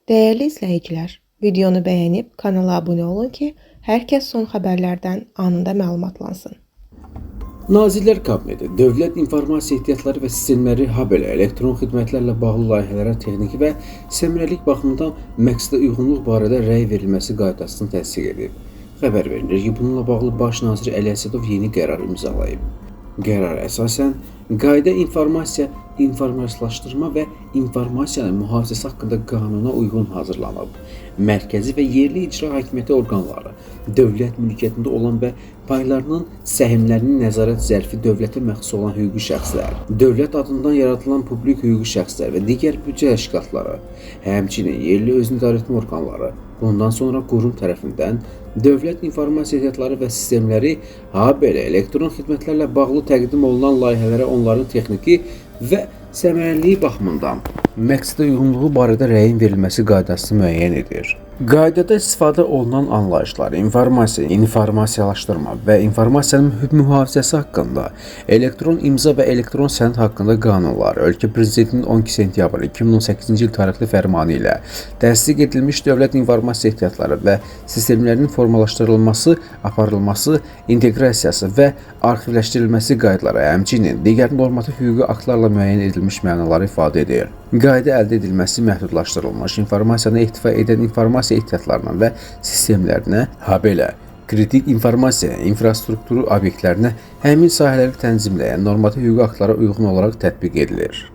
Değerli izləyicilər, videonu bəyənib kanala abunə olun ki, hər kəs son xəbərlərdən anında məlumatlansın. Nazirlər Kabineti dövlət informasiya ehtiyatları və sistemləri, habelə elektron xidmətlərlə bağlı layihələrə texniki və səmərəlilik baxımından məqsədə uyğunluq barədə rəy verilməsi qaydasını təsdiq edib. Xəbər verilir ki, bununla bağlı Baş nazir Əli Əsədov yeni qərar imzalayıb. Qərara əsasən, qayda informasiyalaşdırma və informasiyanın mühafizəsi haqqında qanuna uyğun hazırlanıb. Mərkəzi və yerli icra hakimiyyəti orqanları, dövlət mülkiyyətində olan və paylarının səhmlərinin nəzarət zərfi dövlətə məxsus olan hüquqi şəxslər, dövlət adından yaradılan publik hüquqi şəxslər və digər büdcə təşkilatları, həmçinin yerli özünü idarəetmə orqanları, bundan sonra qurum tərəfindən dövlət informasiya ehtiyatları və sistemləri, habelə elektron xidmətlərlə bağlı təqdim olunan layihələrə onların texniki və səmərəliliyi baxımından məqsədə uyğunluğu barədə rəyin verilməsi qaydasını müəyyən edir. Qaydada istifadə olunan anlayışlar informasiyalaşdırma və informasiyanın mühafizəsi haqqında, elektron imza və elektron sənəd haqqında qanunlar, ölkə prezidentinin 12 sentyabr 2018-ci il tarixli fərmanı ilə təsdiq edilmiş dövlət informasiya ehtiyatları və sistemlərinin formalaşdırılması, aparılması, inteqrasiyası və arxivləşdirilməsi qaydaları, həmçinin digər normativ hüquqi aktlarla müəyyən edilmiş mənaları ifadə edir. Qayda əldə edilməsi məhdudlaşdırılmış informasiyanı ehtiva edən informasiya ehtiyatlarına və sistemlərinə, habelə kritik informasiya infrastrukturu obyektlərinə həmin sahələri tənzimləyən normativ hüquqi aktlara uyğun olaraq tətbiq edilir.